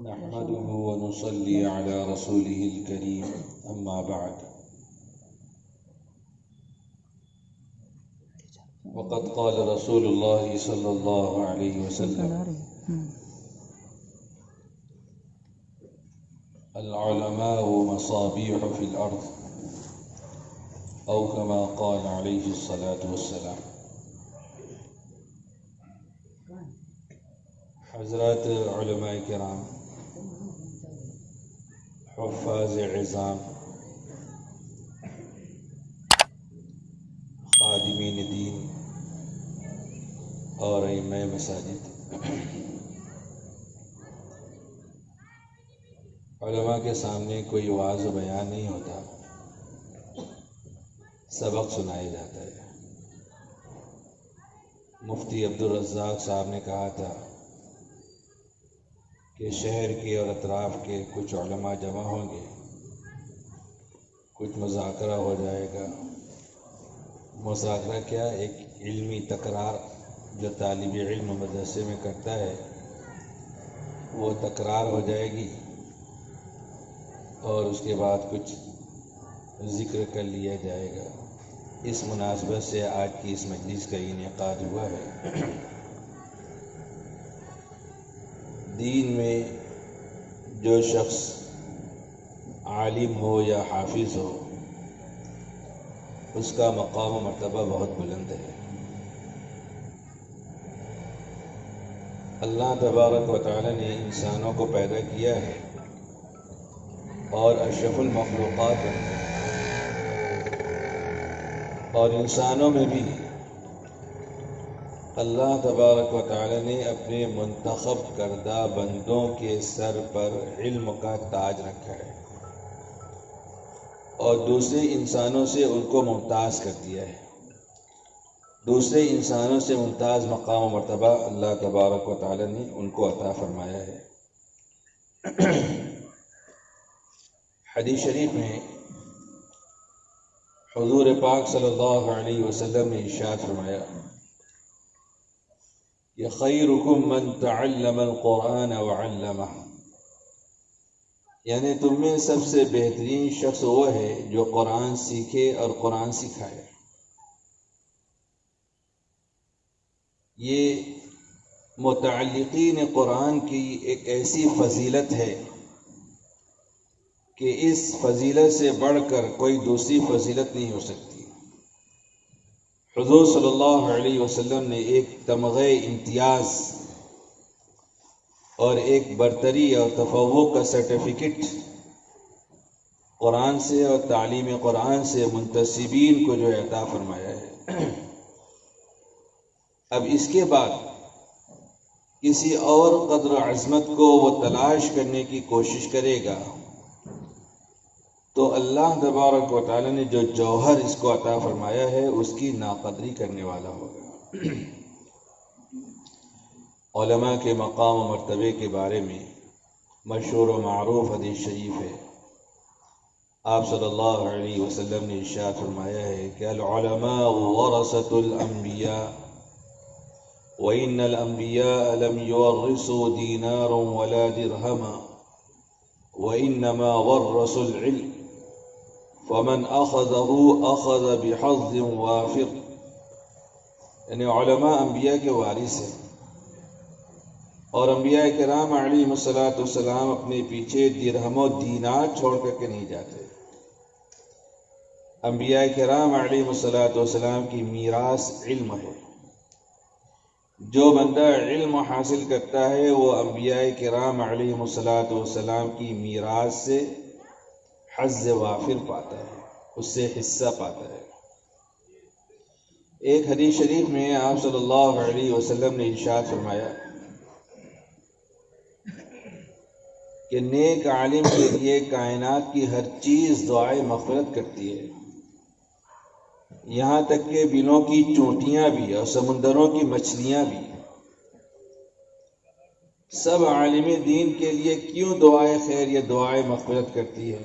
نحمده ونصلي على رسوله الكريم أما بعد وقد قال رسول الله صلى الله عليه وسلم العلماء مصابيح في الأرض أو كما قال عليه الصلاة والسلام. حضرات علماء کرام، حفاظ عظام، خادمین دین اور ائمہ مساجد، علماء کے سامنے کوئی وعظ و بیان نہیں ہوتا، سبق سنایا جاتا ہے. مفتی عبدالرزاق صاحب نے کہا تھا کہ شہر کے اور اطراف کے کچھ علماء جمع ہوں گے، کچھ مذاکرہ ہو جائے گا. مذاکرہ کیا؟ ایک علمی تکرار جو طالب علم مدرسے میں کرتا ہے وہ تکرار ہو جائے گی، اور اس کے بعد کچھ ذکر کر لیا جائے گا. اس مناسبت سے آج کی اس مجلس کا انعقاد ہوا ہے. دین میں جو شخص عالم ہو یا حافظ ہو، اس کا مقام و مرتبہ بہت بلند ہے. اللہ تبارک و تعالی نے انسانوں کو پیدا کیا ہے اور اشرف المخلوقات ہے، اور انسانوں میں بھی اللہ تبارک و تعالی نے اپنے منتخب کردہ بندوں کے سر پر علم کا تاج رکھا ہے اور دوسرے انسانوں سے ان کو ممتاز کر دیا ہے. دوسرے انسانوں سے ممتاز مقام و مرتبہ اللہ تبارک و تعالی نے ان کو عطا فرمایا ہے. حدیث شریف میں حضور پاک صلی اللہ علیہ وسلم نے ارشاد فرمایا کہ خیرکم من تعلم القرآن وعلمہ، یعنی تم میں سب سے بہترین شخص وہ ہے جو قرآن سیکھے اور قرآن سکھائے. یہ متعلقین قرآن کی ایک ایسی فضیلت ہے کہ اس فضیلت سے بڑھ کر کوئی دوسری فضیلت نہیں ہو سکتی. حضور صلی اللہ علیہ وسلم نے ایک تمغہ امتیاز اور ایک برتری اور تفوق کا سرٹیفکیٹ قرآن سے اور تعلیم قرآن سے منتسبین کو جو عطا فرمایا ہے. اب اس کے بعد کسی اور قدر و عظمت کو وہ تلاش کرنے کی کوشش کرے گا تو اللہ تبارک و تعالی نے جو جوہر اس کو عطا فرمایا ہے اس کی ناقدری کرنے والا ہوگا. علماء کے مقام و مرتبے کے بارے میں مشہور و معروف حدیث شریف ہے. آپ صلی اللہ علیہ وسلم نے ارشاد فرمایا ہے کہ العلماء ورثۃ الانبیاء وإن الأنبياء لم يورثوا دينارا ولا درهما وإنما ورثوا العلم فمن أخذه أخذ بحظ وافر. یعنی علماء انبیاء کے وارث ہیں، اور انبیاء کرام علیہ الصلوۃ والسلام اپنے پیچھے درہم و دینار چھوڑ کر کے نہیں جاتے. انبیاء کرام علیہ الصلوۃ والسلام کی میراث علم ہے. جو بندہ علم حاصل کرتا ہے وہ انبیاء کرام علیہ الصلوۃ والسلام کی میراث سے حظ وافر پاتا ہے، اس سے حصہ پاتا ہے. ایک حدیث شریف میں آپ صلی اللہ علیہ وسلم نے ارشاد فرمایا کہ نیک عالم کے لیے کائنات کی ہر چیز دعائے مغفرت کرتی ہے، یہاں تک کہ بلوں کی چونٹیاں بھی اور سمندروں کی مچھلیاں بھی. سب عالم دین کے لیے کیوں دعائے خیر یا دعائے مغفرت کرتی ہے؟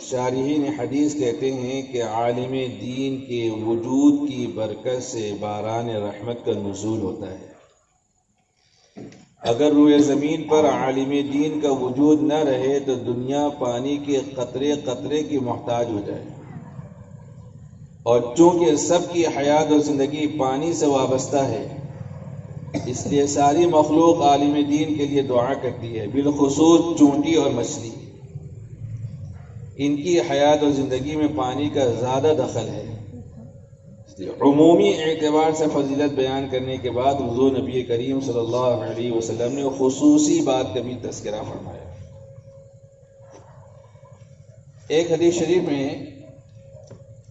شارحین حدیث کہتے ہیں کہ عالم دین کے وجود کی برکت سے باران رحمت کا نزول ہوتا ہے. اگر روئے زمین پر عالم دین کا وجود نہ رہے تو دنیا پانی کے قطرے قطرے کی محتاج ہو جائے، اور چونکہ سب کی حیات و زندگی پانی سے وابستہ ہے، اس لیے ساری مخلوق عالم دین کے لیے دعا کرتی ہے، بالخصوص چونٹی اور مچھلی۔ ان کی حیات و زندگی میں پانی کا زیادہ دخل ہے۔ عمومی اعتبار سے فضیلت بیان کرنے کے بعد حضور نبی کریم صلی اللہ علیہ وسلم نے خصوصی بات کا بھی تذکرہ فرمایا۔ ایک حدیث شریف میں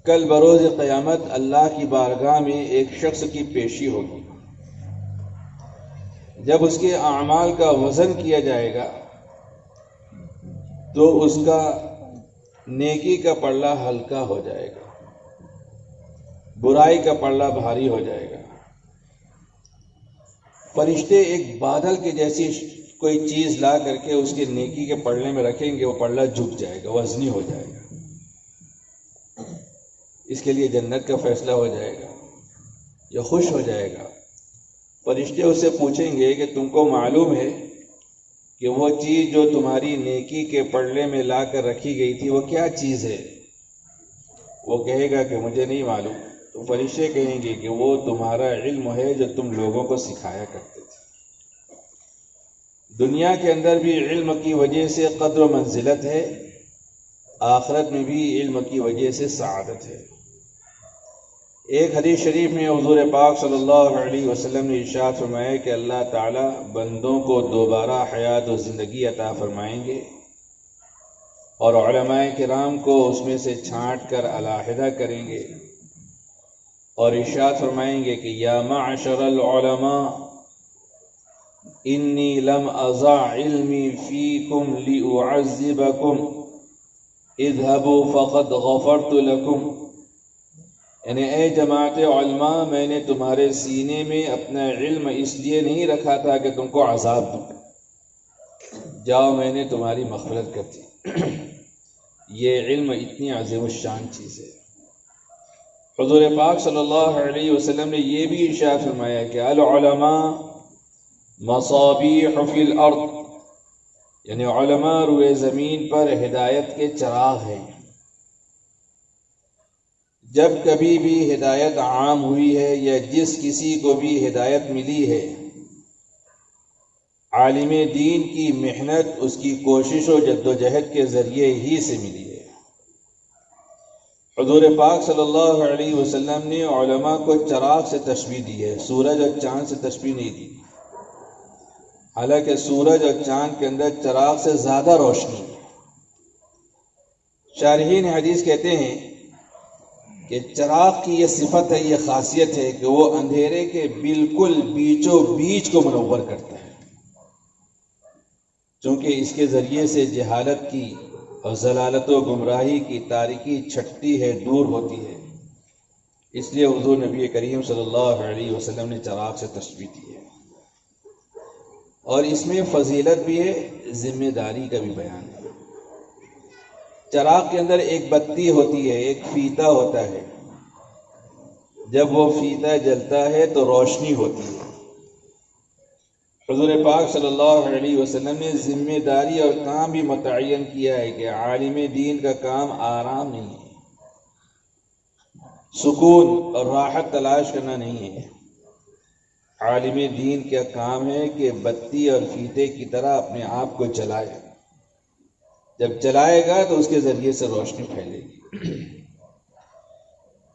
کل بروز قیامت اللہ کی بارگاہ میں ایک شخص کی پیشی ہوگی۔ جب اس کے اعمال کا وزن کیا جائے گا تو اس کا نیکی کا پلڑا ہلکا ہو جائے گا، برائی کا پلڑا بھاری ہو جائے گا۔ فرشتے ایک بادل کے جیسی کوئی چیز لا کر کے اس کے نیکی کے پلڑے میں رکھیں گے، وہ پلڑا جھک جائے گا، وزنی ہو جائے گا۔ اس کے لیے جنت کا فیصلہ ہو جائے گا یا خوش ہو جائے گا۔ فرشتے اس سے پوچھیں گے کہ تم کو معلوم ہے کہ وہ چیز جو تمہاری نیکی کے پلڑے میں لا کر رکھی گئی تھی وہ کیا چیز ہے؟ وہ کہے گا کہ مجھے نہیں معلوم۔ تو فرشتے کہیں گے کہ وہ تمہارا علم ہے جو تم لوگوں کو سکھایا کرتے تھے۔ دنیا کے اندر بھی علم کی وجہ سے قدر و منزلت ہے، آخرت میں بھی علم کی وجہ سے سعادت ہے۔ ایک حدیث شریف میں حضور پاک صلی اللہ علیہ وسلم نے ارشاد فرمایا کہ اللہ تعالیٰ بندوں کو دوبارہ حیات و زندگی عطا فرمائیں گے، اور علماء کرام کو اس میں سے چھانٹ کر علیحدہ کریں گے، اور ارشاد فرمائیں گے کہ یا معشر العلماء انی لم اضع علمی فیکم لأعذبکم اذهبوا فقد غفرت لکم۔ یعنی اے جماعت علماء، میں نے تمہارے سینے میں اپنا علم اس لیے نہیں رکھا تھا کہ تم کو عذاب دوں، جاؤ میں نے تمہاری مغفرت کر دی۔ یہ علم اتنی عظیم الشان چیز ہے۔ حضور پاک صلی اللہ علیہ وسلم نے یہ بھی ارشاد فرمایا کہ العلماء مصابیح فی الارض، یعنی علماء روئے زمین پر ہدایت کے چراغ ہیں۔ جب کبھی بھی ہدایت عام ہوئی ہے یا جس کسی کو بھی ہدایت ملی ہے، عالم دین کی محنت، اس کی کوشش و جدوجہد کے ذریعے ہی سے ملی ہے۔ حضور پاک صلی اللہ علیہ وسلم نے علماء کو چراغ سے تشبیہ دی ہے، سورج اور چاند سے تشبیہ نہیں دی، حالانکہ سورج اور چاند کے اندر چراغ سے زیادہ روشنی ہے۔ شارحین حدیث کہتے ہیں کہ چراغ کی یہ صفت ہے، یہ خاصیت ہے کہ وہ اندھیرے کے بالکل بیچوں بیچ کو منور کرتا ہے، چونکہ اس کے ذریعے سے جہالت کی اور ضلالت و گمراہی کی تاریکی چھٹتی ہے، دور ہوتی ہے۔ اس لیے حضور نبی کریم صلی اللہ علیہ وسلم نے چراغ سے تشبیہ دی ہے، اور اس میں فضیلت بھی ہے، ذمہ داری کا بھی بیان ہے۔ چراغ کے اندر ایک بتی ہوتی ہے، ایک فیتا ہوتا ہے، جب وہ فیتا جلتا ہے تو روشنی ہوتی ہے۔ حضور پاک صلی اللہ علیہ وسلم نے ذمہ داری اور کام بھی متعین کیا ہے کہ عالم دین کا کام آرام نہیں ہے، سکون اور راحت تلاش کرنا نہیں ہے۔ عالم دین کا کام ہے کہ بتی اور فیتے کی طرح اپنے آپ کو جلائے، جب جلائے گا تو اس کے ذریعے سے روشنی پھیلے گی۔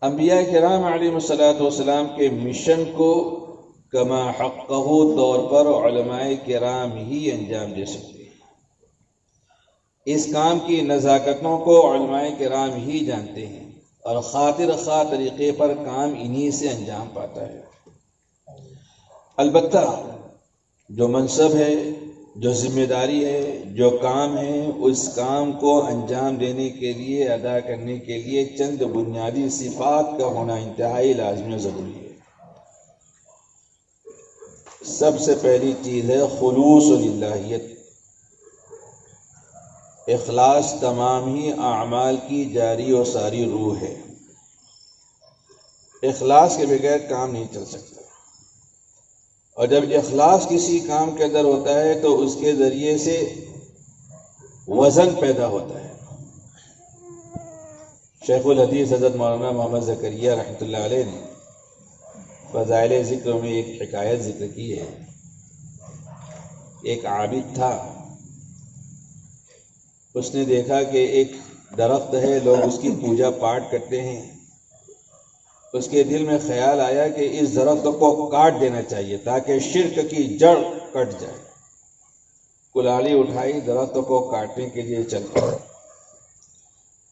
انبیاء کرام علیہ الصلوۃ والسلام کے مشن کو کما حقہ طور پر علماء کرام ہی انجام دے سکتے ہیں۔ اس کام کی نزاکتوں کو علماء کرام ہی جانتے ہیں، اور خاطر خواہ طریقے پر کام انہی سے انجام پاتا ہے۔ البتہ جو منصب ہے، جو ذمہ داری ہے، جو کام ہے، اس کام کو انجام دینے کے لیے، ادا کرنے کے لیے چند بنیادی صفات کا ہونا انتہائی لازمی و ضروری ہے۔ سب سے پہلی چیز ہے خلوص للہیت، اخلاص تمام ہی اعمال کی جاری و ساری روح ہے۔ اخلاص کے بغیر کام نہیں چل سکتا۔ اور جب اخلاص کسی کام کے اندر ہوتا ہے تو اس کے ذریعے سے وزن پیدا ہوتا ہے۔ شیخ الحدیث حضرت مولانا محمد زکریا رحمۃ اللہ علیہ نے فضائل ذکر میں ایک حکایت ذکر کی ہے۔ ایک عابد تھا، اس نے دیکھا کہ ایک درخت ہے، لوگ اس کی پوجا پاٹ کرتے ہیں۔ اس کے دل میں خیال آیا کہ اس درخت کو کاٹ دینا چاہیے تاکہ شرک کی جڑ کٹ جائے۔ کلاڑی اٹھائی، درخت کو کاٹنے کے لیے چل پڑا۔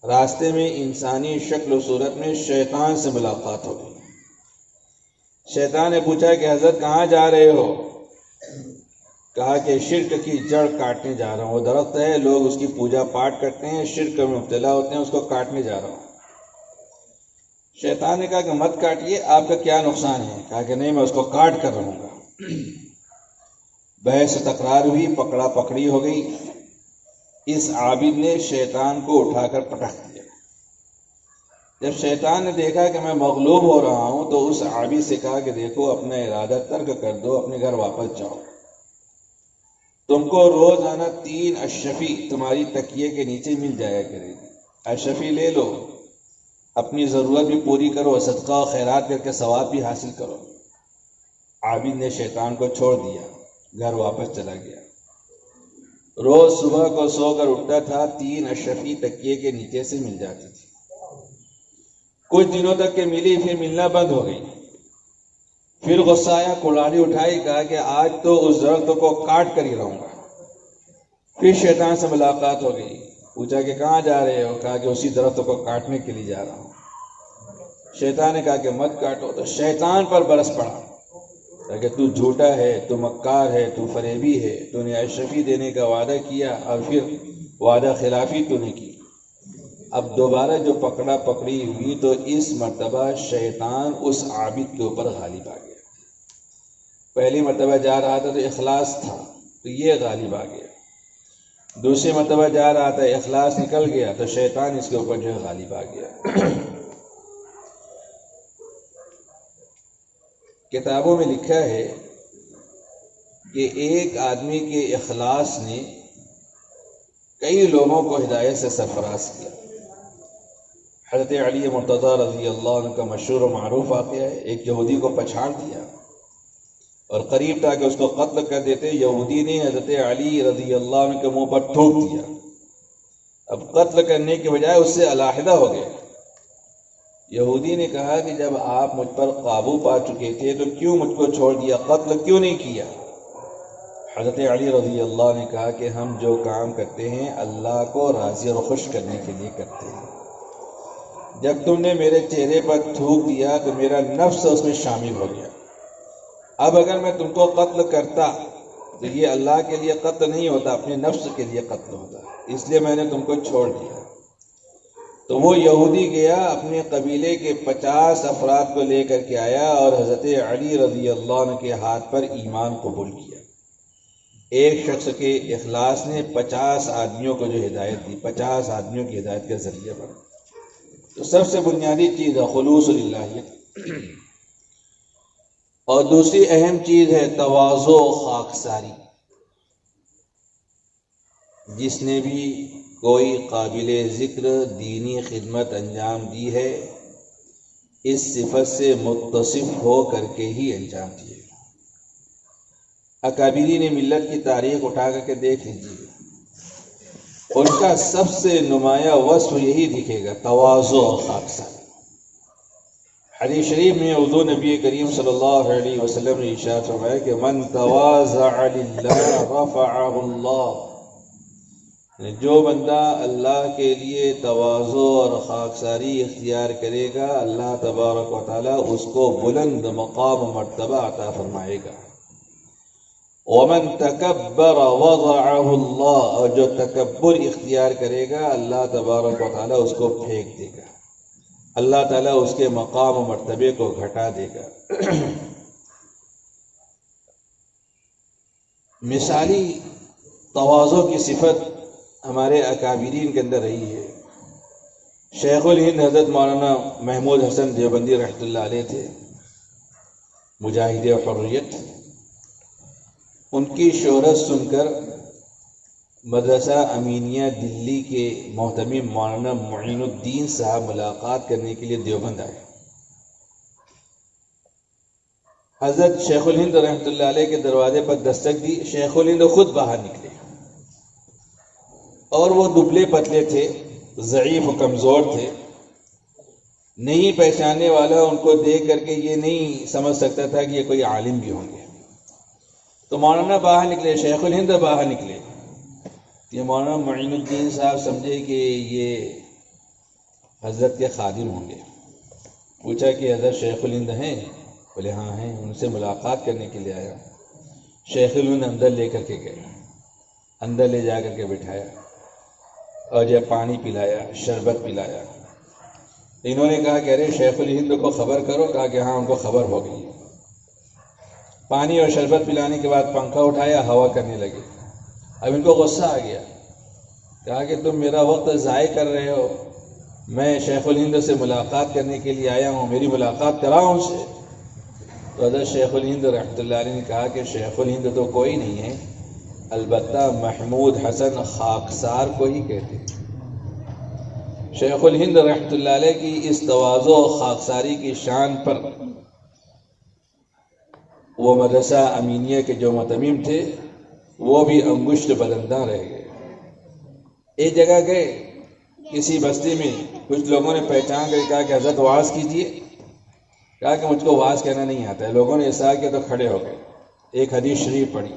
راستے میں انسانی شکل و صورت میں شیطان سے ملاقات ہو گئی۔ شیطان نے پوچھا کہ حضرت کہاں جا رہے ہو؟ کہا کہ شرک کی جڑ کاٹنے جا رہا ہوں۔ وہ درخت ہے، لوگ اس کی پوجا پاٹ کرتے ہیں، شرک میں مبتلا ہوتے ہیں، اس کو کاٹنے جا رہا ہوں۔ شیطان نے کہا کہ مت کاٹیے، آپ کا کیا نقصان ہے؟ کہا کہ نہیں، میں اس کو کاٹ کر رہوں گا۔ بحث تکرار ہوئی، پکڑا پکڑی ہو گئی۔ اس عابد نے شیطان کو اٹھا کر پٹخ دیا۔ جب شیطان نے دیکھا کہ میں مغلوب ہو رہا ہوں تو اس عابد سے کہا کہ دیکھو، اپنا ارادہ ترک کر دو، اپنے گھر واپس جاؤ۔ تم کو روزانہ 3 اشرفی تمہاری تکیے کے نیچے مل جایا کرے گی۔ اشرفی لے لو، اپنی ضرورت بھی پوری کرو، صدقہ و خیرات کر کے ثواب بھی حاصل کرو۔ عابد نے شیطان کو چھوڑ دیا، گھر واپس چلا گیا۔ روز صبح کو سو کر اٹھتا تھا، 3 اشرفی تکیے کے نیچے سے مل جاتی تھی۔ کچھ دنوں تک کے ملی، پھر ملنا بند ہو گئی۔ پھر غصہ آیا، کلاڑی اٹھائی، کہا کہ آج تو اس درخت کو کاٹ کر ہی رہوں گا۔ پھر شیطان سے ملاقات ہو گئی، پوچھا کہ کہاں جا رہے ہو؟ کہا کہ اسی درخت کو کاٹنے کے لیے جا رہا ہوں۔ شیطان نے کہا کہ مت کاٹو، تو شیطان پر برس پڑا کہ تو جھوٹا ہے، تو مکار ہے، تو فریبی ہے، تو نے اشرفی دینے کا وعدہ کیا اور پھر وعدہ خلافی تو نے کی۔ اب دوبارہ جو پکڑا پکڑی ہوئی تو اس مرتبہ شیطان اس عابد کے اوپر غالب آ گیا۔ پہلی مرتبہ جا رہا تھا تو اخلاص تھا تو یہ غالب آ گیا۔ دوسری مرتبہ جا رہا تھا، اخلاص نکل گیا تو شیطان اس کے اوپر جو ہے غالب آ گیا۔ کتابوں میں لکھا ہے کہ ایک آدمی کے اخلاص نے کئی لوگوں کو ہدایت سے سرفراز کیا۔ حضرت علی مرتضیٰ رضی اللہ عنہ کا مشہور و معروف واقعہ ہے۔ ایک یہودی کو پچھاڑ دیا اور قریب تھا کہ اس کو قتل کر دیتے، یہودی نے حضرت علی رضی اللہ عنہ کے منہ پر تھوک دیا۔ اب قتل کرنے کے بجائے اس سے علیحدہ ہو گئے۔ یہودی نے کہا کہ جب آپ مجھ پر قابو پا چکے تھے تو کیوں مجھ کو چھوڑ دیا، قتل کیوں نہیں کیا؟ حضرت علی رضی اللہ نے کہا کہ ہم جو کام کرتے ہیں اللہ کو راضی اور خوش کرنے کے لیے کرتے ہیں۔ جب تم نے میرے چہرے پر تھوک دیا تو میرا نفس اس میں شامل ہو گیا۔ اب اگر میں تم کو قتل کرتا تو یہ اللہ کے لیے قتل نہیں ہوتا، اپنے نفس کے لیے قتل ہوتا، اس لیے میں نے تم کو چھوڑ دیا۔ تو وہ یہودی گیا، اپنے قبیلے کے 50 افراد کو لے کر کے آیا اور حضرت علی رضی اللہ عنہ کے ہاتھ پر ایمان قبول کیا۔ ایک شخص کے اخلاص نے 50 آدمیوں کو جو ہدایت دی، 50 آدمیوں کی ہدایت کا ذریعہ بنا۔ تو سب سے بنیادی چیز ہے خلوص للہیت، اور دوسری اہم چیز ہے تواضع و خاکساری۔ جس نے بھی کوئی قابل ذکر دینی خدمت انجام دی ہے، اس صفت سے متصف ہو کر کے ہی انجام دیے۔ اکابرین ملت کی تاریخ اٹھا کر کے دیکھ لیجیے، ان کا سب سے نمایاں وصف یہی دکھے گا، تواضع و خاکساری۔ حدیث شریف میں حضور نبی کریم صلی اللہ علیہ وسلم نے ارشاد فرمایا کہ من تواضع للہ رفعہ اللہ، جو بندہ اللہ کے لیے تواضع اور خاکساری اختیار کرے گا، اللہ تبارک و تعالیٰ اس کو بلند مقام و مرتبہ عطا فرمائے گا۔ ومن تکبر وضعہ اللہ، اور جو تکبر اختیار کرے گا اللہ تبارک و تعالیٰ اس کو پھینک دے گا، اللہ تعالیٰ اس کے مقام و مرتبے کو گھٹا دے گا۔ مثالی تواضع کی صفت ہمارے اکابرین کے اندر رہی ہے۔ شیخ الہند حضرت مولانا محمود حسن دیوبندی رحمۃ اللہ علیہ تھے، مجاہد حریت، ان کی شہرت سن کر مدرسہ امینیہ دلی کے محتمم مولانا معین الدین صاحب ملاقات کرنے کے لیے دیوبند آئے۔ حضرت شیخ الہند رحمۃ اللہ علیہ کے دروازے پر دستک دی۔ شیخ الہند خود باہر نکلے اور وہ دبلے پتلے تھے، ضعیف و کمزور تھے، نہیں پہچاننے والا ان کو دیکھ کر کے یہ نہیں سمجھ سکتا تھا کہ یہ کوئی عالم بھی ہوں گے۔ تو مولانا باہر نکلے، شیخ الہند باہر نکلے، یہ مولانا معین الدین صاحب سمجھے کہ یہ حضرت کے خادم ہوں گے۔ پوچھا کہ حضرت شیخ الہند ہیں؟ بولے ہاں ہیں، ان سے ملاقات کرنے کے لیے آیا۔ شیخ الہند اندر لے کر کے گئے، اندر لے جا کر کے بٹھایا اور جب پانی پلایا، شربت پلایا۔ انہوں نے کہا کہ ارے شیخ الہند کو خبر کرو۔ کہا کہ ہاں ان کو خبر ہو گئی۔ پانی اور شربت پلانے کے بعد پنکھا اٹھایا، ہوا کرنے لگے۔ اب ان کو غصہ آ گیا، کہا کہ تم میرا وقت ضائع کر رہے ہو، میں شیخ الہند سے ملاقات کرنے کے لیے آیا ہوں، میری ملاقات کراؤ ان سے۔ تو حضرت شیخ الہند رحمۃ اللہ علیہ نے کہا کہ شیخ الہند تو کوئی نہیں ہے، البتہ محمود حسن خاکسار کو ہی کہتے ہیں۔ شیخ الہند رحمۃ اللہ علیہ کی اس تواضع و خاکساری کی شان پر وہ مدرسہ امینیہ کے جو متمم تھے وہ بھی انگشت بلنداں رہ گئے۔ ایک جگہ گئے کسی بستی میں، کچھ لوگوں نے پہچان کر کہا کہ حضرت واعظ کیجیے۔ کہا کہ مجھ کو واعظ کہنا نہیں آتا ہے۔ لوگوں نے اصرار کیا تو کھڑے ہو گئے، ایک حدیث شریف پڑھی۔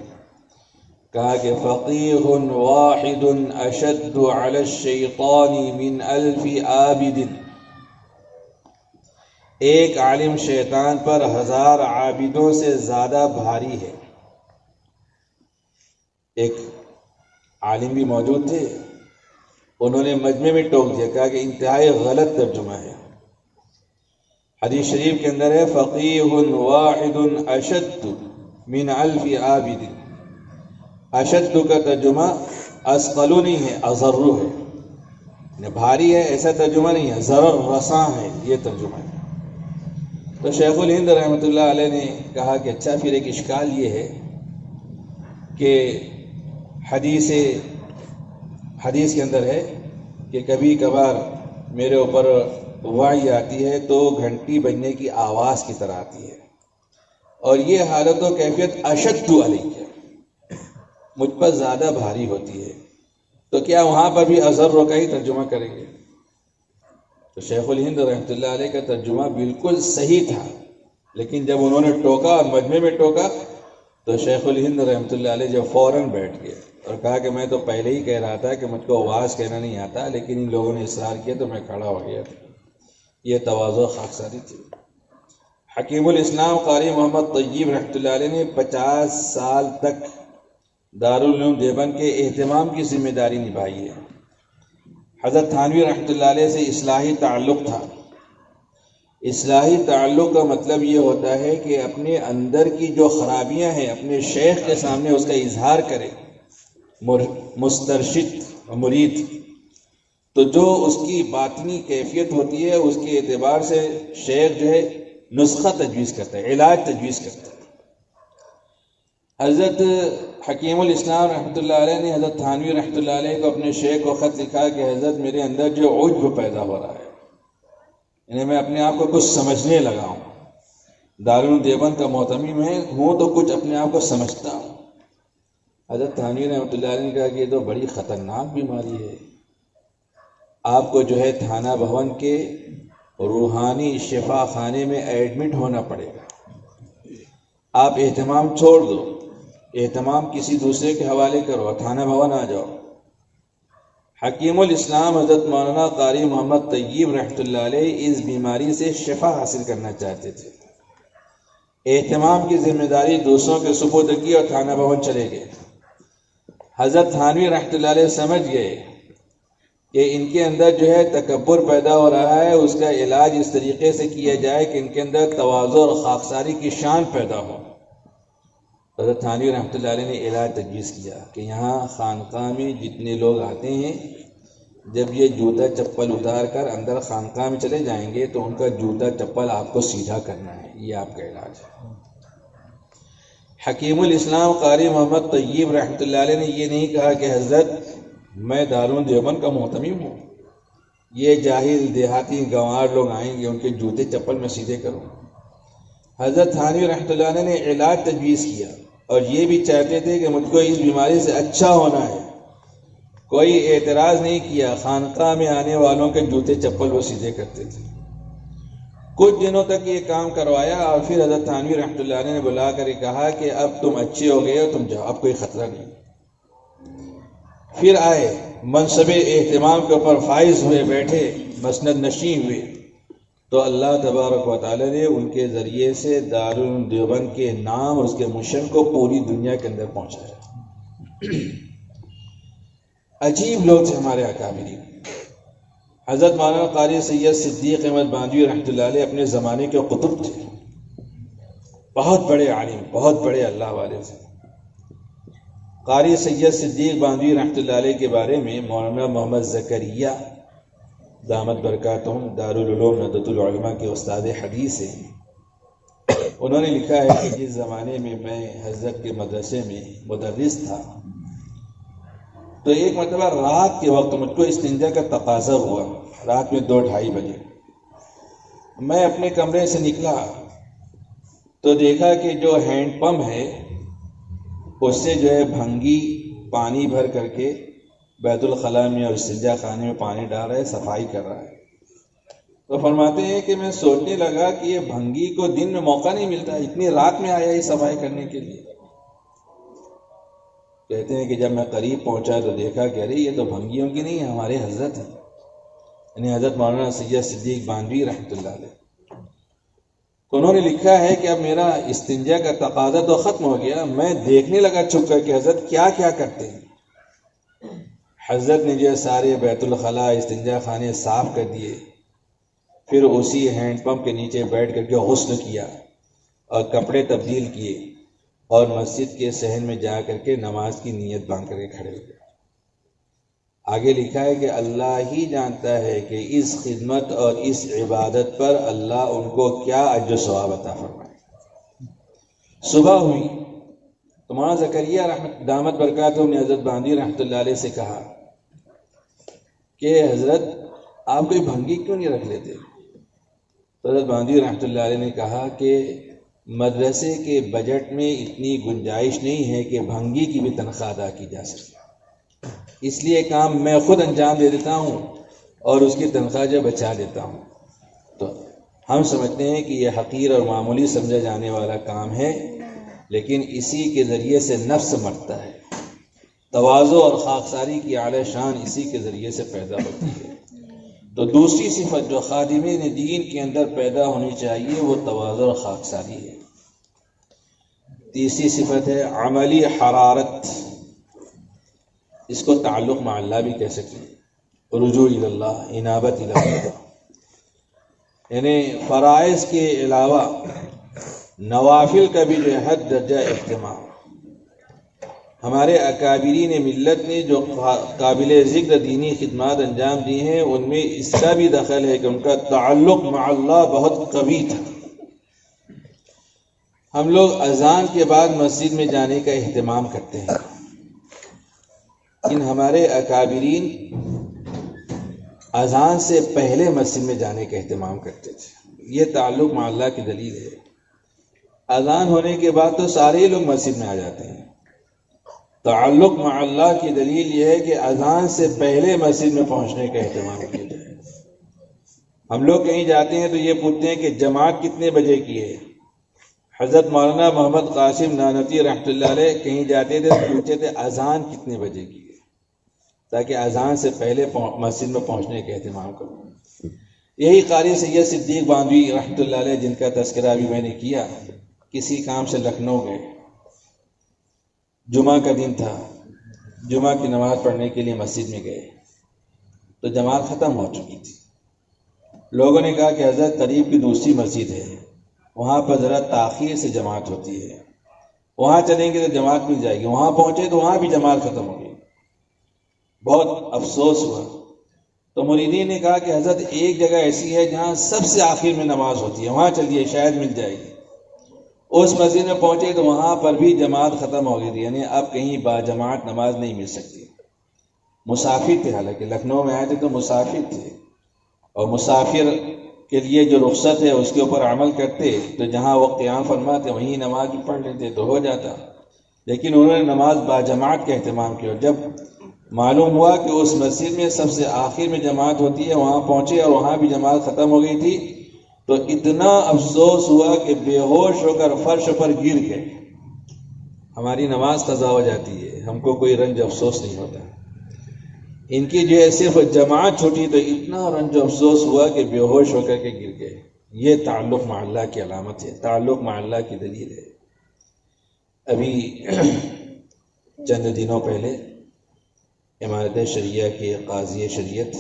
کہا کہ فقیہ واحد اشد علی الشیطان من الف عابد، ایک عالم شیطان پر 1000 عابدوں سے زیادہ بھاری ہے۔ ایک عالم بھی موجود تھے، انہوں نے مجمع میں ٹوک دیا، کہا کہ انتہائی غلط ترجمہ ہے۔ حدیث شریف کے اندر ہے فقیہ واحد اشد من الف عابد۔ اشد کا ترجمہ اثقل نہیں ہے، اضر ہے، بھاری ہے ایسا ترجمہ نہیں ہے، ضرر رساں ہے یہ ترجمہ ہے۔ تو شیخ الہند رحمۃ اللہ علیہ نے کہا کہ اچھا، پھر ایک اشکال یہ ہے کہ حدیث کے اندر ہے کہ کبھی کبھار میرے اوپر وحی آتی ہے تو گھنٹی بجنے کی آواز کی طرح آتی ہے، اور یہ حالت و کیفیت اشد علیہ، مجھ پر زیادہ بھاری ہوتی ہے، تو کیا وہاں پر بھی اضر کا ہی ترجمہ کریں گے؟ تو شیخ الہند رحمۃ اللہ علیہ کا ترجمہ بالکل صحیح تھا، لیکن جب انہوں نے ٹوکا اور مجمع میں ٹوکا تو شیخ الہند رحمۃ اللہ علیہ جب فوراً بیٹھ گئے اور کہا کہ میں تو پہلے ہی کہہ رہا تھا کہ مجھ کو واعظ کہنا نہیں آتا، لیکن ان لوگوں نے اصرار کیا تو میں کھڑا ہو گیا۔ یہ تواضع خاکساری تھی۔ حکیم الاسلام قاری محمد طیب رحمۃ اللہ علیہ نے 50 سال تک دارالعلوم دیوبند کے اہتمام کی ذمہ داری نبھائی ہے۔ حضرت تھانوی رحمۃ اللہ علیہ سے اصلاحی تعلق تھا۔ اصلاحی تعلق کا مطلب یہ ہوتا ہے کہ اپنے اندر کی جو خرابیاں ہیں اپنے شیخ کے سامنے اس کا اظہار کرے، مسترشد مرید، تو جو اس کی باطنی کیفیت ہوتی ہے اس کے اعتبار سے شیخ جو ہے نسخہ تجویز کرتا ہے، علاج تجویز کرتا ہے۔ حضرت حکیم الاسلام رحمۃ اللہ علیہ نے حضرت تھانوی رحمۃ اللہ علیہ کو اپنے شیخ کو خط لکھا کہ حضرت میرے اندر جو عجب پیدا ہو رہا ہے، یعنی میں اپنے آپ کو کچھ سمجھنے لگا ہوں، دارالعلوم دیوبند کا محتمم ہوں تو کچھ اپنے آپ کو سمجھتا ہوں۔ حضرت تھانوی رحمۃ اللہ علیہ نے کہا کہ یہ تو بڑی خطرناک بیماری ہے، آپ کو جو ہے تھانہ بھون کے روحانی شفا خانے میں ایڈمٹ ہونا پڑے گا، آپ اہتمام چھوڑ دو، اہتمام کسی دوسرے کے حوالے کرو، تھانہ بھون آ جاؤ۔ حکیم الاسلام حضرت مولانا قاری محمد طیب رحمۃ اللہ علیہ اس بیماری سے شفا حاصل کرنا چاہتے تھے، اہتمام کی ذمہ داری دوسروں کے سپرد کی اور تھانہ بھون چلے گئے۔ حضرت تھانوی رحمۃ اللہ علیہ سمجھ گئے کہ ان کے اندر جو ہے تکبر پیدا ہو رہا ہے، اس کا علاج اس طریقے سے کیا جائے کہ ان کے اندر تواضع اور خاکساری کی شان پیدا ہو۔ حضرت تھانوی رحمۃ اللہ علیہ نے علاج تجویز کیا کہ یہاں خانقاہ میں جتنے لوگ آتے ہیں جب یہ جوتا چپل اتار کر اندر خانقاہ میں چلے جائیں گے تو ان کا جوتا چپل آپ کو سیدھا کرنا ہے، یہ آپ کا علاج ہے۔ حکیم الاسلام قاری محمد طیب رحمۃ اللہ علیہ نے یہ نہیں کہا کہ حضرت میں دارالعلوم دیوبند کا محتمم ہوں، یہ جاہل دیہاتی گنوار لوگ آئیں گے ان کے جوتے چپل میں سیدھے کروں۔ حضرت تھانوی رحمۃ اللہ علیہ نے علاج تجویز کیا اور یہ بھی چاہتے تھے کہ مجھ کو اس بیماری سے اچھا ہونا ہے۔ کوئی اعتراض نہیں کیا، خانقاہ میں آنے والوں کے جوتے چپل وہ سیدھے کرتے تھے۔ کچھ دنوں تک یہ کام کروایا اور پھر حضرت تھانوی رحمۃ اللہ علیہ نے بلا کر کہا کہ اب تم اچھے ہو گئے ہو، تم جاؤ، اب کوئی خطرہ نہیں۔ پھر آئے، منصب اہتمام کے اوپر فائز ہوئے، بیٹھے، مسند نشین ہوئے، تو اللہ تبارک و تعالی نے ان کے ذریعے سے دارالعلوم دیوبند کے نام اور اس کے مشن کو پوری دنیا کے اندر پہنچایا۔ عجیب لوگ تھے ہمارے اکابرین۔ حضرت مولانا قاری سید صدیق احمد باندھوی رحمۃ اللہ علیہ اپنے زمانے کے قطب تھے، بہت بڑے عالم، بہت بڑے اللہ والے تھے۔ قاری سید صدیق باندھوی رحمۃ اللہ علیہ کے بارے میں مولانا محمد زکریا دامت برکاتہم دارالعلوم ندوۃ العلماء کے استاد حدیث ہیں، انہوں نے لکھا ہے کہ جس زمانے میں میں حضرت کے مدرسے میں مدرس تھا تو ایک مرتبہ رات کے وقت مجھ کو استنجا کا تقاضا ہوا، رات میں 2-2:30 بجے۔ میں اپنے کمرے سے نکلا تو دیکھا کہ جو ہینڈ پمپ ہے اس سے جو ہے بھنگی پانی بھر کر کے بیت الخلاء میں اور استنجا خانے میں پانی ڈال رہا ہے، صفائی کر رہا ہے۔ تو فرماتے ہیں کہ میں سوچنے لگا کہ یہ بھنگی کو دن میں موقع نہیں ملتا، اتنی رات میں آیا یہ صفائی کرنے کے لیے۔ کہتے ہیں کہ جب میں قریب پہنچا تو دیکھا کہ ارے یہ تو بھنگیوں کی نہیں ہے، ہمارے حضرت ہیں، یعنی حضرت مولانا سید صدیق باندھوی رحمۃ اللہ علیہ۔ تو انہوں نے لکھا ہے کہ اب میرا استنجا کا تقاضا تو ختم ہو گیا، میں دیکھنے لگا چھپ کر کہ حضرت کیا کیا کرتے ہیں۔ حضرت نے جو سارے بیت الخلاء استنجا خانے صاف کر دیے، پھر اسی ہینڈ پمپ کے نیچے بیٹھ کر کے غسل کیا اور کپڑے تبدیل کیے اور مسجد کے صحن میں جا کر کے نماز کی نیت باندھ کر کے کھڑے ہو گئے۔ آگے لکھا ہے کہ اللہ ہی جانتا ہے کہ اس خدمت اور اس عبادت پر اللہ ان کو کیا اجر و ثواب عطا فرمائے۔ صبح ہوئی تو مولانا زکریا رحمت دامت برکاتہم نے حضرت باندھوی رحمۃ اللہ علیہ سے کہا کہ حضرت آپ کوئی بھنگی کیوں نہیں رکھ لیتے؟ تو حضرت باندھوی رحمۃ اللہ علیہ نے کہا کہ مدرسے کے بجٹ میں اتنی گنجائش نہیں ہے کہ بھنگی کی بھی تنخواہ ادا کی جا سکے، اس لیے کام میں خود انجام دے دیتا ہوں اور اس کی تنخواہ جو بچا دیتا ہوں۔ تو ہم سمجھتے ہیں کہ یہ حقیر اور معمولی سمجھا جانے والا کام ہے، لیکن اسی کے ذریعے سے نفس مرتا ہے، تواضع اور خاکساری کی اعلی شان اسی کے ذریعے سے پیدا ہوتی ہے۔ تو دوسری صفت جو خادمین دین کے اندر پیدا ہونی چاہیے وہ تواضع اور خاکساری ہے۔ تیسری صفت ہے عملی حرارت، اس کو تعلق مع اللہ بھی کہہ سکتے ہیں، رجوع الی اللہ، انابت الی اللہ، یعنی فرائض کے علاوہ نوافل کا بھی جو ہے حد درجہ اہتمام۔ ہمارے اکابرین ملت نے جو قابل ذکر دینی خدمات انجام دی ہیں ان میں اس کا بھی دخل ہے کہ ان کا تعلق مع اللہ بہت قوی تھا۔ ہم لوگ اذان کے بعد مسجد میں جانے کا اہتمام کرتے ہیں، لیکن ہمارے اکابرین اذان سے پہلے مسجد میں جانے کا اہتمام کرتے تھے۔ یہ تعلق مع اللہ کی دلیل ہے۔ اذان ہونے کے بعد تو سارے لوگ مسجد میں آ جاتے ہیں۔ تعلق مع اللہ کی دلیل یہ ہے کہ اذان سے پہلے مسجد میں پہنچنے کا اہتمام کیا جائے۔ ہم لوگ کہیں جاتے ہیں تو یہ پوچھتے ہیں کہ جماعت کتنے بجے کی ہے۔ حضرت مولانا محمد قاسم نانوتوی رحمۃ اللہ علیہ کہیں جاتے تھے تو پوچھتے تھے اذان کتنے بجے کی ہے، تاکہ اذان سے پہلے مسجد میں پہنچنے کا اہتمام کروں۔ یہی قاری سید صدیق باندھوی رحمۃ اللہ علیہ جن کا تذکرہ ابھی میں نے کیا، کسی کام سے لکھنؤ گئے، جمعہ کا دن تھا، جمعہ کی نماز پڑھنے کے لیے مسجد میں گئے تو جماعت ختم ہو چکی تھی۔ لوگوں نے کہا کہ حضرت قریب کی دوسری مسجد ہے، وہاں پر ذرا تاخیر سے جماعت ہوتی ہے، وہاں چلیں گے تو جماعت مل جائے گی۔ وہاں پہنچے تو وہاں بھی جماعت ختم ہو گئی، بہت افسوس ہوا۔ تو مریدین نے کہا کہ حضرت ایک جگہ ایسی ہے جہاں سب سے آخر میں نماز ہوتی ہے، وہاں چلیے شاید مل جائے گی۔ اس مسجد میں پہنچے تو وہاں پر بھی جماعت ختم ہو گئی تھی، یعنی اب کہیں با جماعت نماز نہیں مل سکتی۔ مسافر تھے، حالانکہ لکھنؤ میں آئے تھے تو مسافر تھے، اور مسافر کے لیے جو رخصت ہے اس کے اوپر عمل کرتے تو جہاں وہ قیام فرماتے وہیں نماز بھی پڑھ لیتے تو ہو جاتا، لیکن انہوں نے نماز با جماعت کا اہتمام کیا۔ جب معلوم ہوا کہ اس مسجد میں سب سے آخر میں جماعت ہوتی ہے، وہاں پہنچے اور وہاں بھی جماعت ختم ہو گئی تھی، تو اتنا افسوس ہوا کہ بے ہوش ہو کر فرش پر گر گئے۔ ہماری نماز قضا ہو جاتی ہے، ہم کو کوئی رنج افسوس نہیں ہوتا، ان کی جو ہے صرف جماعت چھوٹی تو اتنا رنج افسوس ہوا کہ بے ہوش ہو کر کے گر گئے۔ یہ تعلق مع اللہ کی علامت ہے، تعلق مع اللہ کی دلیل ہے۔ ابھی چند دنوں پہلے امارت شریعہ کے قاضی شریعت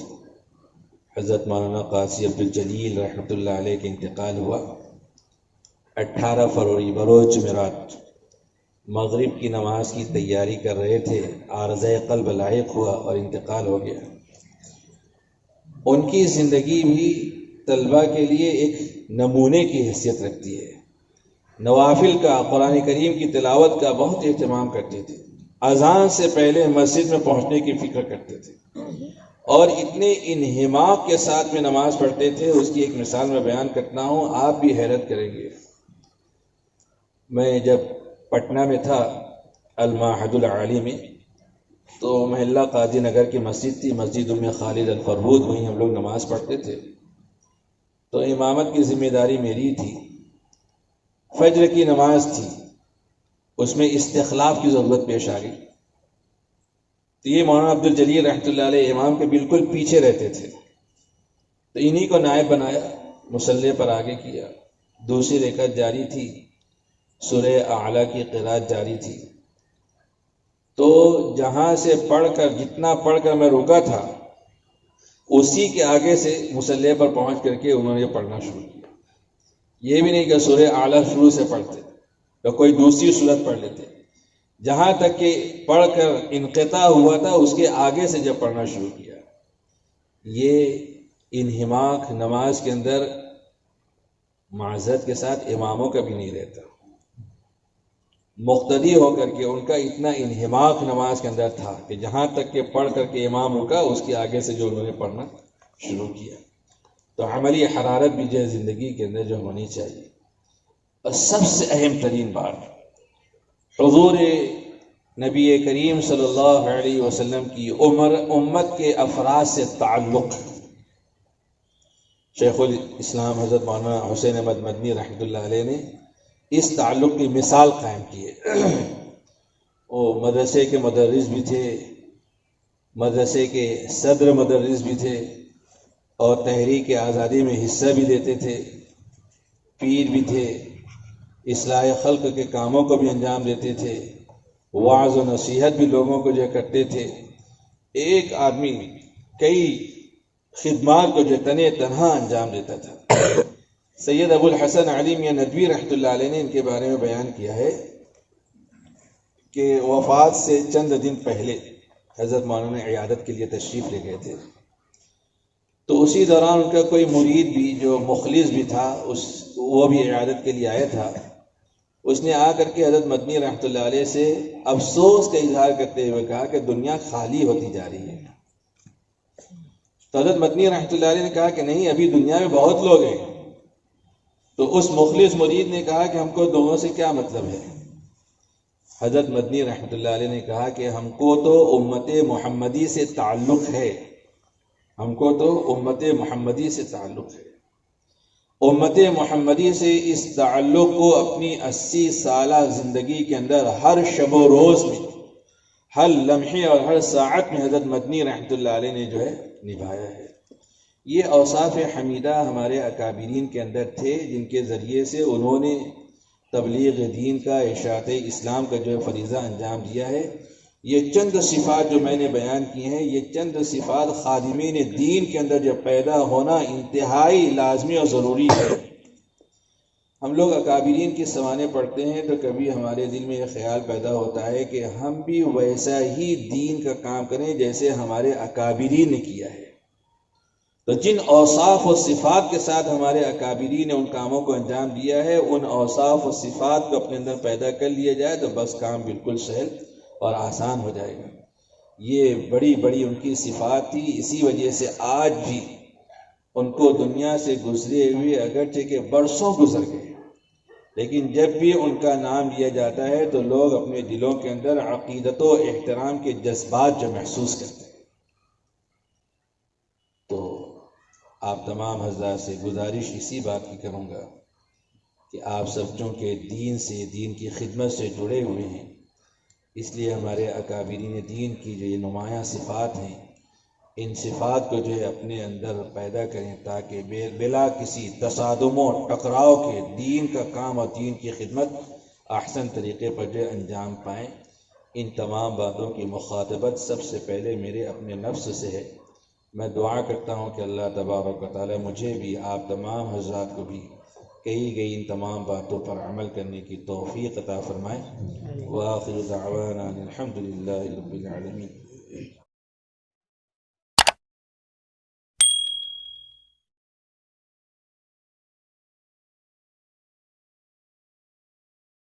حضرت مولانا قاضی عبدالجلیل رحمۃ اللہ علیہ کے انتقال ہوا۔ 18 فروری بروز جمعرات مغرب کی نماز کی تیاری کر رہے تھے، عارضہ قلب لاحق ہوا اور انتقال ہو گیا۔ ان کی زندگی بھی طلبہ کے لیے ایک نمونے کی حیثیت رکھتی ہے۔ نوافل کا، قرآن کریم کی تلاوت کا بہت اہتمام کرتے تھے، اذان سے پہلے مسجد میں پہنچنے کی فکر کرتے تھے، اور اتنے انہماک کے ساتھ میں نماز پڑھتے تھے۔ اس کی ایک مثال میں بیان کرتا ہوں، آپ بھی حیرت کریں گے۔ میں جب پٹنہ میں تھا المعہد العالی میں، تو محلہ قاضی نگر کی مسجد تھی، مسجد ام خالد الفرہود، وہیں ہم لوگ نماز پڑھتے تھے۔ تو امامت کی ذمہ داری میری تھی۔ فجر کی نماز تھی، اس میں استخلاف کی ضرورت پیش آ گئی، تو یہ مولانا عبدالجلیل رحمۃ اللہ علیہ امام کے بالکل پیچھے رہتے تھے، تو انہی کو نائب بنایا، مصلی پر آگے کیا۔ دوسری رکعت جاری تھی، سورہ اعلیٰ کی قرات جاری تھی، تو جہاں سے پڑھ کر، جتنا پڑھ کر میں رکا تھا، اسی کے آگے سے مصلی پر پہنچ کر کے انہوں نے پڑھنا شروع کیا۔ یہ بھی نہیں کہ سورہ اعلیٰ شروع سے پڑھتے یا کوئی دوسری سورت پڑھ لیتے، جہاں تک کہ پڑھ کر انقطاع ہوا تھا اس کے آگے سے جب پڑھنا شروع کیا۔ یہ انہماک نماز کے اندر معذرت کے ساتھ اماموں کا بھی نہیں رہتا، مقتدی ہو کر کے ان کا اتنا انہماک نماز کے اندر تھا کہ جہاں تک کہ پڑھ کر کے امام رکا اس کے آگے سے جو انہوں نے پڑھنا شروع کیا۔ تو عملی حرارت بھی جو ہے زندگی کے اندر جو ہونی چاہیے۔ اور سب سے اہم ترین بات، حضور نبی کریم صلی اللہ علیہ وسلم کی امت کے افراد سے تعلق۔ شیخ الاسلام حضرت مولانا حسین احمد مدنی رحمۃ اللہ علیہ نے اس تعلق کی مثال قائم کی ہے۔ وہ مدرسے کے مدرس بھی تھے، مدرسے کے صدر مدرس بھی تھے، اور تحریک آزادی میں حصہ بھی لیتے تھے، پیر بھی تھے، اصلاح خلق کے کاموں کو بھی انجام دیتے تھے، وعظ و نصیحت بھی لوگوں کو جو کرتے تھے۔ ایک آدمی کئی خدمات کو جو تنے تنہا انجام دیتا تھا۔ سید ابو الحسن علی میاں ندوی رحمۃ اللہ علیہ نے ان کے بارے میں بیان کیا ہے کہ وفات سے چند دن پہلے حضرت مولانا عیادت کے لیے تشریف لے گئے تھے، تو اسی دوران ان کا کوئی مرید بھی جو مخلص بھی تھا، وہ بھی عیادت کے لیے آیا تھا۔ اس نے آ کر کے حضرت مدنی رحمۃ اللہ علیہ سے افسوس کا اظہار کرتے ہوئے کہا کہ دنیا خالی ہوتی جا رہی ہے۔ تو حضرت مدنی رحمۃ اللہ علیہ نے کہا کہ نہیں، ابھی دنیا میں بہت لوگ ہیں۔ تو اس مخلص مرید نے کہا کہ ہم کو دونوں سے کیا مطلب ہے؟ حضرت مدنی رحمۃ اللہ علیہ نے کہا کہ ہم کو تو امت محمدی سے تعلق ہے، ہم کو تو امت محمدی سے تعلق ہے۔ امت محمدی سے اس تعلق کو اپنی 80 سالہ زندگی کے اندر ہر شب و روز میں، ہر لمحے اور ہر ساعت میں حضرت مدنی رحمۃ اللہ علیہ نے جو ہے نبھایا ہے۔ یہ اوصاف حمیدہ ہمارے اکابرین کے اندر تھے، جن کے ذریعے سے انہوں نے تبلیغ دین کا، اشاعت اسلام کا جو ہے فریضہ انجام دیا ہے۔ یہ چند صفات جو میں نے بیان کی ہیں، یہ چند صفات خادمین دین کے اندر جو پیدا ہونا انتہائی لازمی اور ضروری ہے۔ ہم لوگ اکابرین کی سوانح پڑھتے ہیں تو کبھی ہمارے دل میں یہ خیال پیدا ہوتا ہے کہ ہم بھی ویسا ہی دین کا کام کریں جیسے ہمارے اکابرین نے کیا ہے۔ تو جن اوصاف و صفات کے ساتھ ہمارے اکابرین نے ان کاموں کو انجام دیا ہے، ان اوصاف و صفات کو اپنے اندر پیدا کر لیا جائے تو بس کام بالکل سہل اور آسان ہو جائے گا۔ یہ بڑی بڑی ان کی صفات تھی، اسی وجہ سے آج بھی ان کو دنیا سے گزرے ہوئے اگرچہ کہ برسوں گزر گئے، لیکن جب بھی ان کا نام لیا جاتا ہے تو لوگ اپنے دلوں کے اندر عقیدت و احترام کے جذبات جو محسوس کرتے ہیں۔ تو آپ تمام حضرات سے گزارش اسی بات کی کروں گا کہ آپ سب چونکہ دین سے، دین کی خدمت سے جڑے ہوئے ہیں، اس لیے ہمارے اکابرین دین کی جو یہ نمایاں صفات ہیں، ان صفات کو جو ہے اپنے اندر پیدا کریں تاکہ بلا کسی تصادم و ٹکراؤ کے دین کا کام اور دین کی خدمت احسن طریقے پر جو انجام پائیں۔ ان تمام باتوں کی مخاطبت سب سے پہلے میرے اپنے نفس سے ہے۔ میں دعا کرتا ہوں کہ اللہ تبارک و تعالی مجھے بھی، آپ تمام حضرات کو بھی کہی گئی ان تمام باتوں پر عمل کرنے کی توفیق عطا فرمائے۔ وآخر دعوانا الحمد للہ رب العالمین۔